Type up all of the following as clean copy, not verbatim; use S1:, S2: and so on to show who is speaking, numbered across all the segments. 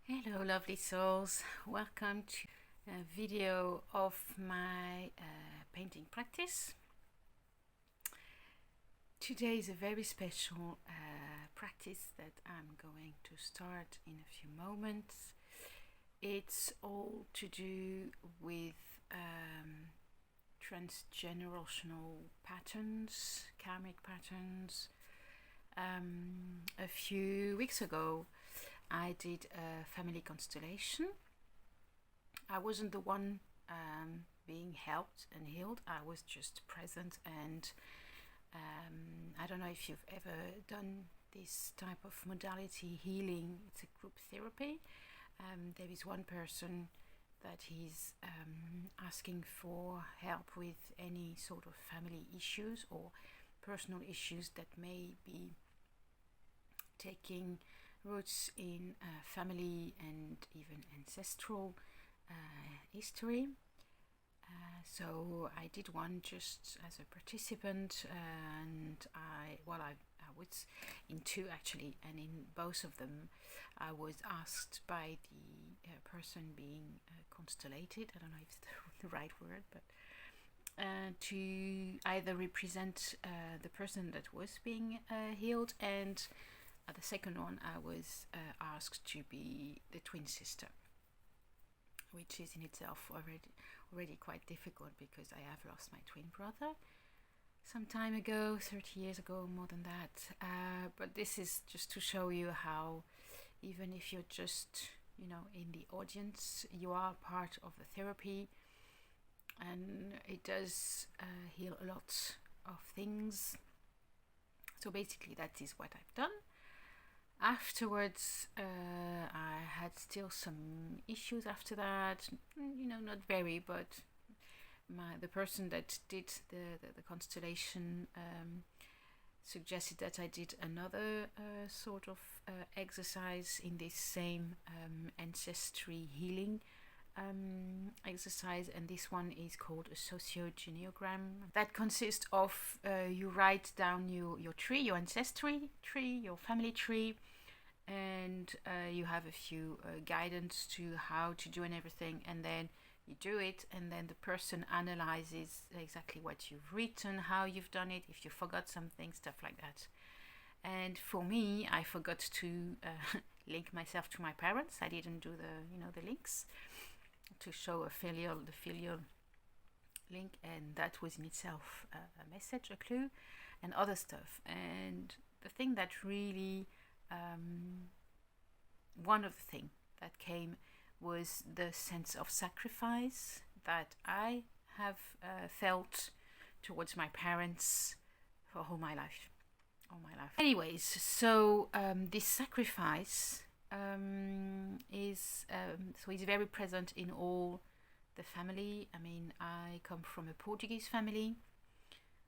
S1: Hello lovely souls, welcome to a video of my painting practice. Today is a very special practice that I'm going to start in a few moments. It's all to do with transgenerational patterns, karmic patterns. A few weeks ago I did a family constellation. I wasn't the one being helped and healed. I was just present, and I don't know if you've ever done this type of modality healing. It's a group therapy. There is one person that he's asking for help with any sort of family issues or personal issues that may be taking roots in family and even ancestral history. So I did one just as a participant, and I was in two actually, and in both of them I was asked by the person being constellated, I don't know if it's the right word, but to either represent the person that was being healed, and the second one I was asked to be the twin sister, which is in itself already quite difficult because I have lost my twin brother some time ago, 30 years ago, more than that. But this is just to show you how, even if you're just, in the audience, you are part of the therapy, and it does heal a lot of things. So basically that is what I've done. Afterwards, I had still some issues after that, not very, but the person that did the constellation suggested that I did another sort of exercise in this same ancestry healing exercise, and this one is called a sociogeneogram. That consists of you write down your tree, your ancestry tree, your family tree, and you have a few guidance to how to do and everything, and then you do it, and then the person analyzes exactly what you've written, how you've done it, if you forgot something, stuff like that. And for me, I forgot to link myself to my parents. I didn't do the links to show the filial link, and that was in itself a message, a clue, and other stuff. And the thing that really one of the things that came was the sense of sacrifice that I have felt towards my parents for all my life. Anyways, so this sacrifice is very present in all the family. I mean, I come from a Portuguese family,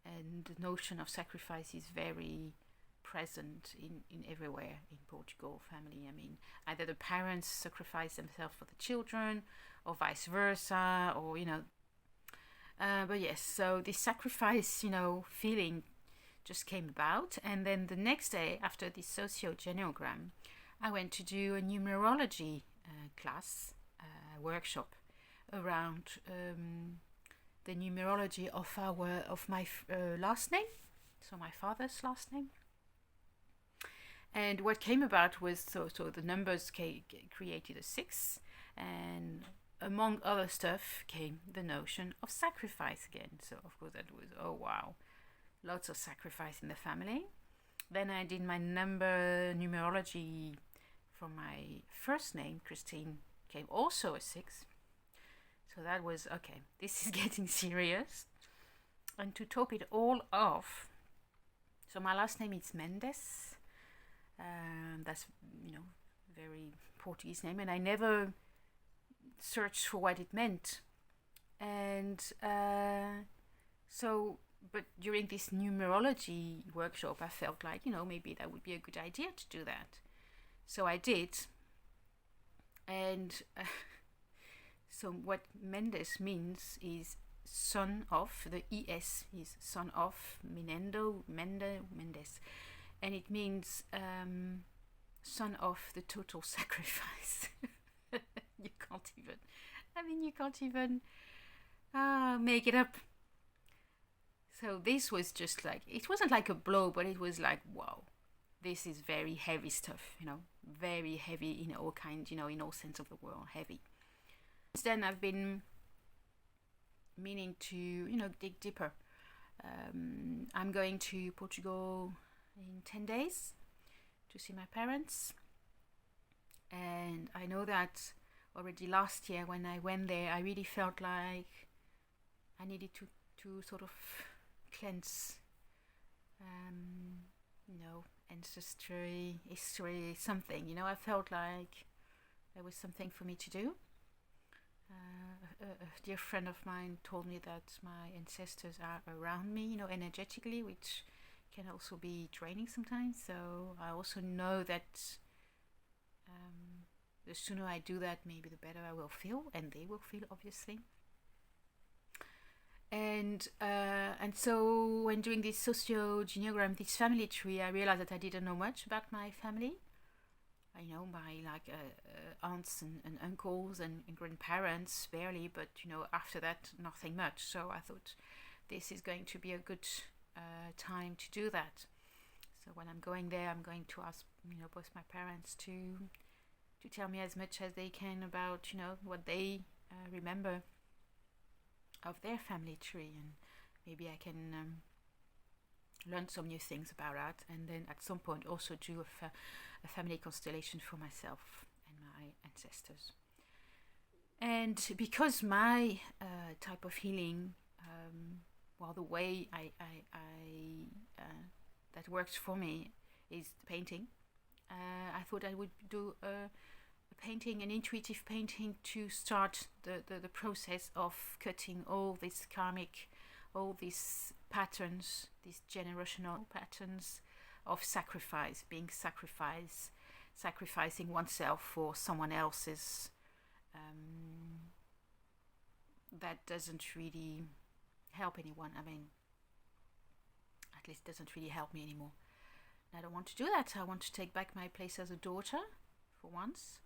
S1: and the notion of sacrifice is very present in everywhere in Portugal family. I mean, either the parents sacrifice themselves for the children, or vice versa, or but yes, so this sacrifice feeling just came about. And then the next day, after this sociogeneogram, I went to do a numerology workshop around the numerology of my last name, so my father's last name. And what came about was, so the numbers created a 6, and among other stuff came the notion of sacrifice again. So of course that was, oh wow, lots of sacrifice in the family. Then I did my numerology for my first name, Christine, came also a 6. So that was, okay, this is getting serious. And to top it all off, so my last name is Mendes. That's very Portuguese name, and I never searched for what it meant. And but during this numerology workshop, I felt like maybe that would be a good idea to do that. So I did, and so what Mendes means is son of. The es is son of Mendes, and it means son of the total sacrifice. You can't even, you can't even make it up. So this was just like, it wasn't like a blow, but it was like, wow, this is very heavy stuff, very heavy in all kinds, in all sense of the word, heavy. Since then I've been meaning to, dig deeper. I'm going to Portugal in 10 days to see my parents. And I know that already last year when I went there, I really felt like I needed to sort of cleanse, ancestry, history, something. I felt like there was something for me to do. A dear friend of mine told me that my ancestors are around me, energetically, which can also be draining sometimes. So I also know that the sooner I do that, maybe the better I will feel, and they will feel, obviously. And so when doing this socio-genealogy, this family tree, I realized that I didn't know much about my family. I know my aunts and uncles and grandparents barely, but after that nothing much. So I thought this is going to be a good time to do that. So when I'm going there, I'm going to ask both my parents to tell me as much as they can about what they remember of their family tree, and maybe I can learn some new things about that, and then at some point also do a family constellation for myself and my ancestors. And because my type of healing, the way I that works for me is painting, I thought I would do a painting, an intuitive painting, to start the process of cutting all this karmic, all these patterns, these generational patterns of sacrifice, being sacrificed, sacrificing oneself for someone else's. That doesn't really help anyone. At least doesn't really help me anymore. I don't want to do that. I want to take back my place as a daughter for once.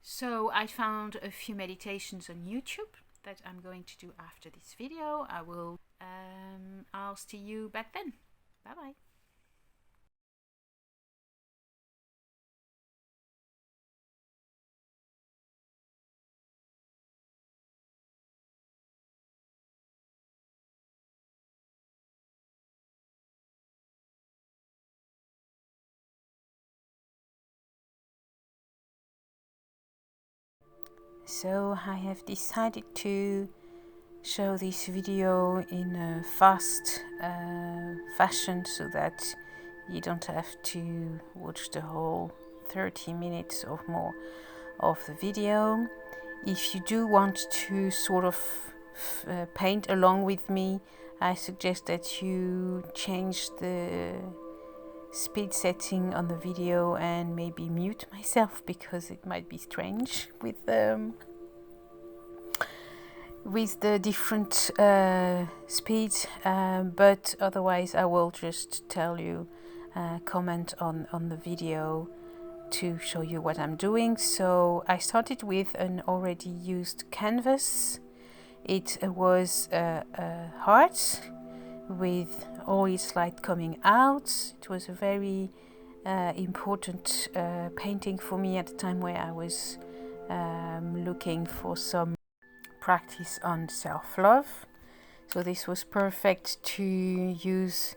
S1: So I found a few meditations on YouTube that I'm going to do after this video. I'll see you back then. Bye bye. So I have decided to show this video in a fast fashion so that you don't have to watch the whole 30 minutes or more of the video. If you do want to sort of paint along with me, I suggest that you change the speed setting on the video and maybe mute myself, because it might be strange with the different speeds, but otherwise I will just tell you, comment on the video to show you what I'm doing. So I started with an already used canvas. It was a heart with all its light coming out. It was a very important painting for me at the time, where I was looking for some practice on self-love. So this was perfect to use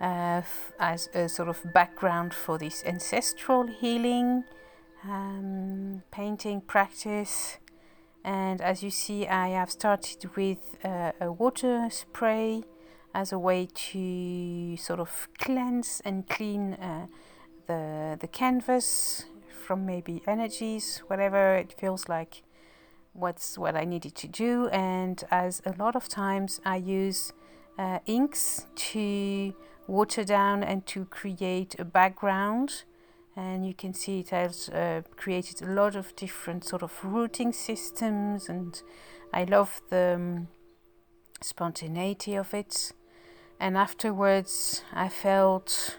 S1: as a sort of background for this ancestral healing painting practice. And as you see, I have started with a water spray as a way to sort of cleanse and clean the canvas from maybe energies, whatever it feels like, what I needed to do. And as a lot of times I use inks to water down and to create a background, and you can see it has created a lot of different sort of rooting systems, and I love the spontaneity of it. And afterwards I felt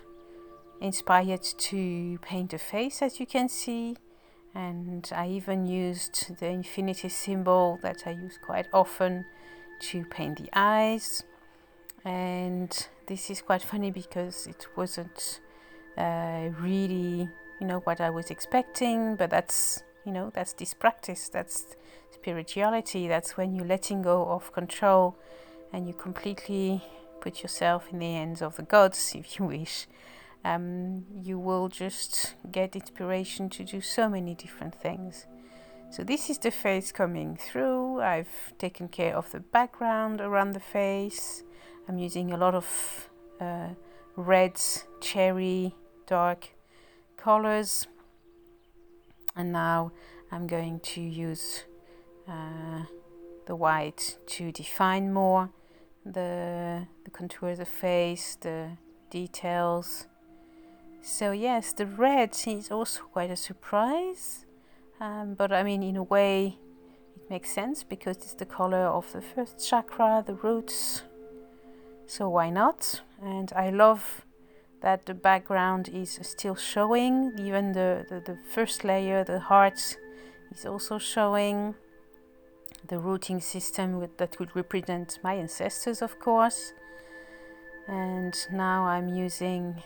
S1: inspired to paint a face, as you can see, and I even used the infinity symbol that I use quite often to paint the eyes. And this is quite funny because it wasn't really, what I was expecting, but that's this practice, that's spirituality, that's when you're letting go of control and you completely put yourself in the hands of the gods, if you wish. You will just get inspiration to do so many different things. So this is the face coming through. I've taken care of the background around the face. I'm using a lot of red, cherry, dark colors. And now I'm going to use the white to define more the contour of the face, the details. So yes, the red is also quite a surprise, but I mean, in a way it makes sense because it's the color of the first chakra, the roots, so why not? And I love that the background is still showing, even the first layer, the heart, is also showing. The rooting system that would represent my ancestors, of course. And now I'm using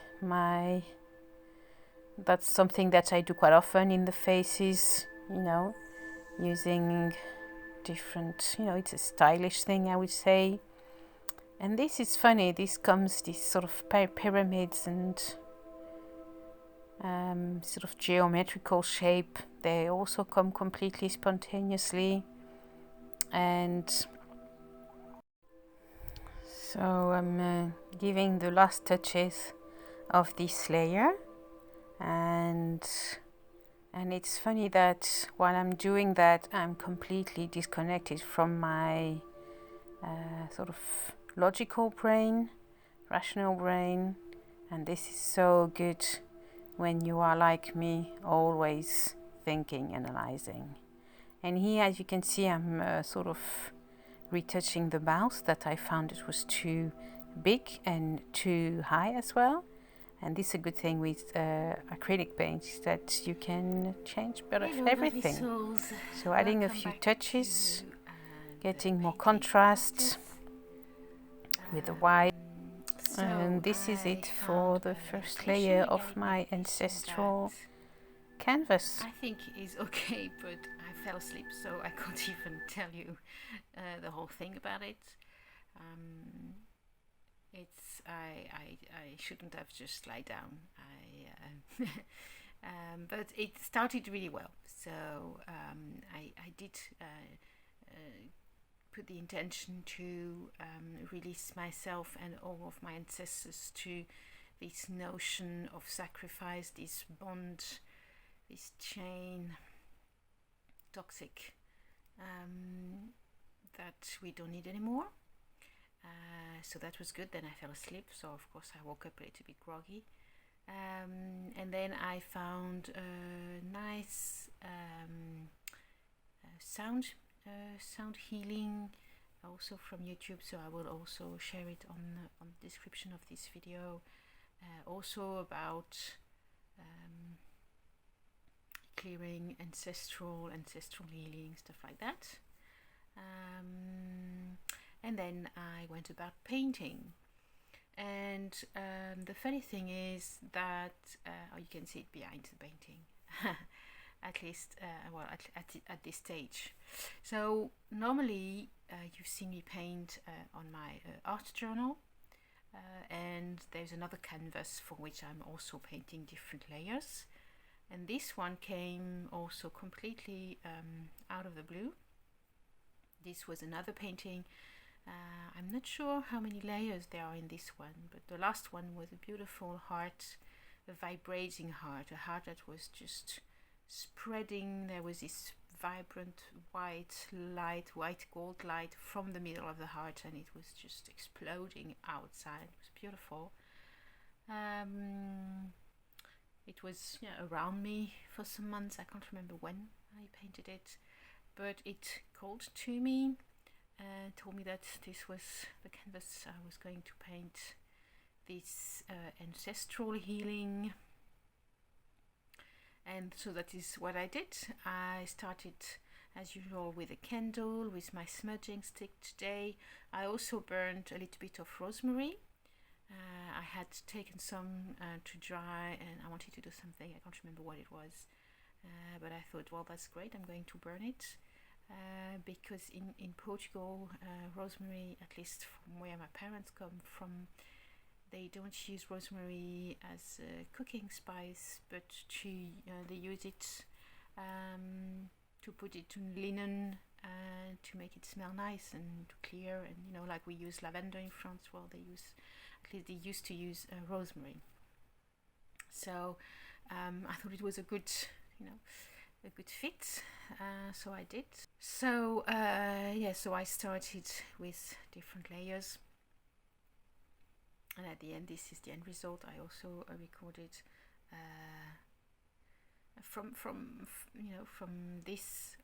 S1: that's something that I do quite often in the faces, using different, it's a stylish thing, I would say. And this is funny, this sort of pyramids and sort of geometrical shape, they also come completely spontaneously. And so I'm giving the last touches of this layer, and it's funny that while I'm doing that, I'm completely disconnected from my sort of logical brain, rational brain, and this is so good when you are like me, always thinking, analyzing. And here, as you can see, I'm sort of retouching the mouth that I found it was too big and too high as well. And this is a good thing with acrylic paints, that you can change a bit of everything. So adding a few touches, getting more contrast with the white. And this is it for the first layer of my ancestral canvas.
S2: I think is okay, but I fell asleep, so I can't even tell you the whole thing about it. I shouldn't have just lie down. But it started really well. So I did put the intention to release myself and all of my ancestors to this notion of sacrifice, this bond, this chain, toxic, that we don't need anymore. So that was good. Then I fell asleep, so of course I woke up a little bit groggy, and then I found a nice sound healing also from YouTube, so I will also share it on the description of this video, also about clearing ancestral healing, stuff like that. And then I went about painting, and the funny thing is that you can see it behind the painting at least at this stage. So normally you see me paint on my art journal, and there's another canvas for which I'm also painting different layers, and this one came also completely out of the blue. This was another painting. I'm not sure how many layers there are in this one, but the last one was a beautiful heart, a vibrating heart, a heart that was just spreading. There was this vibrant white light, white gold light from the middle of the heart, and it was just exploding outside. It was beautiful. It was around me for some months. I can't remember when I painted it, but it called to me and told me that this was the canvas I was going to paint this ancestral healing. And so that is what I did. I started as usual with a candle with my smudging stick today. I also burned a little bit of rosemary. I had taken some to dry, and I wanted to do something. I can't remember what it was, but I thought, well, that's great, I'm going to burn it. Because in Portugal, rosemary, at least from where my parents come from, they don't use rosemary as a cooking spice, but they use it to put it in linen to make it smell nice and clear, and like we use lavender in France. Well, they used to use rosemary. So I thought it was a good fit, so I did. So so I started with different layers, and at the end, this is the end result. I also recorded from this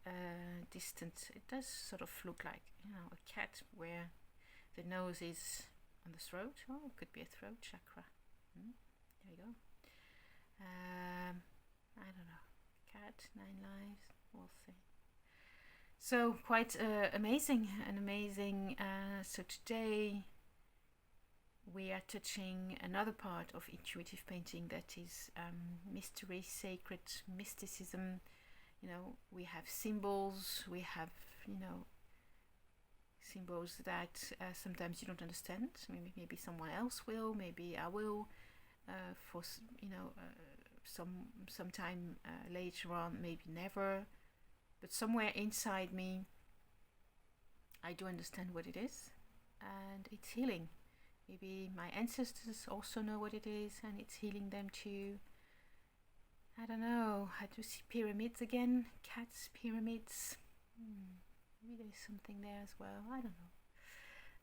S2: distance. It does sort of look like a cat, where the nose is on the throat. Oh, it could be a throat chakra. There you go. I don't know. Cat, 9 lives. We'll see. So quite amazing. So today we are touching another part of intuitive painting, that is mystery, sacred mysticism. We have symbols. We have symbols that sometimes you don't understand. Maybe someone else will. Maybe I will. For sometime later on, maybe never. But somewhere inside me, I do understand what it is, and it's healing. Maybe my ancestors also know what it is, and it's healing them too. I don't know. I do see pyramids again. Cats, pyramids. Maybe there's something there as well. I don't know.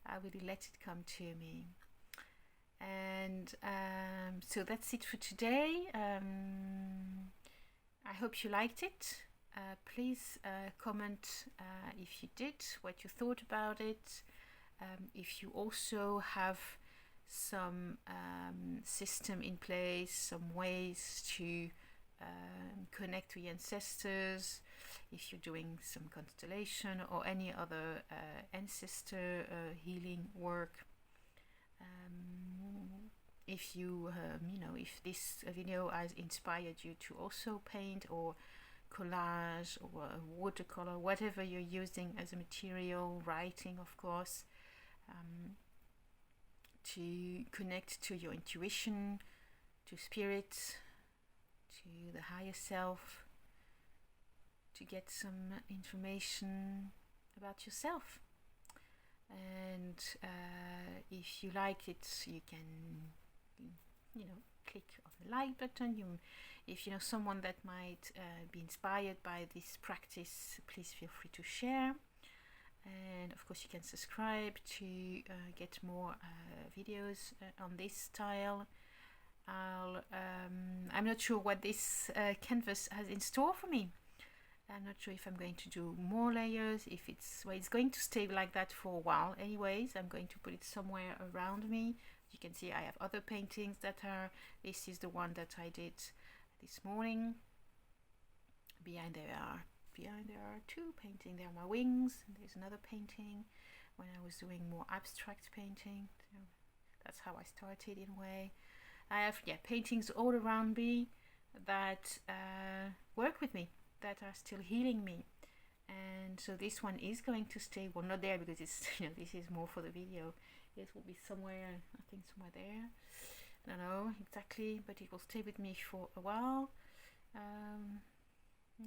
S2: I really let it come to me. And so that's it for today. I hope you liked it. Please comment if you did, what you thought about it. If you also have some system in place, some ways to connect to your ancestors, if you're doing some constellation or any other ancestor healing work. If you if this video has inspired you to also paint or collage or watercolor, whatever you're using as a material, writing of course, to connect to your intuition, to spirit, to the higher self, to get some information about yourself. And if you like it, you can click on the like button. If you know someone that might be inspired by this practice, please feel free to share. And of course you can subscribe to get more videos on this style. I'm not sure what this canvas has in store for me. I'm not sure if I'm going to do more layers, if it's going to stay like that for a while anyways. I'm going to put it somewhere around me. You can see I have other paintings this is the one that I did this morning. Behind there are 2 paintings. There are my wings, and there's another painting when I was doing more abstract painting. So that's how I started in a way. I have paintings all around me that work with me, that are still healing me. And so this one is going to stay, well, not there because it's this is more for the video. It will be somewhere, I think somewhere there. I don't know exactly, but it will stay with me for a while. I'm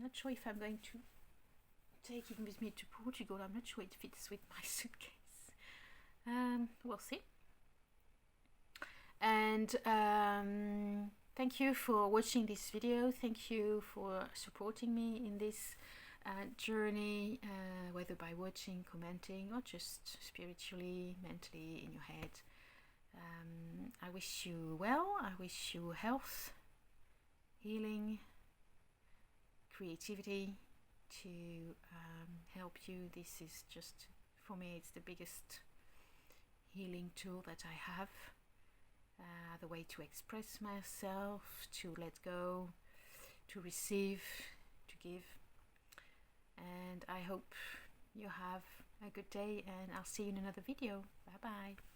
S2: not sure if I'm going to take it with me to Portugal. I'm not sure it fits with my suitcase. We'll see. And thank you for watching this video. Thank you for supporting me in this journey, whether by watching, commenting, or just spiritually, mentally in your head. I wish you well. I wish you health, healing, creativity to help you. This is just, for me, it's the biggest healing tool that I have. the way to express myself, to let go, to receive, to give. And I hope you have a good day, and I'll see you in another video. Bye bye.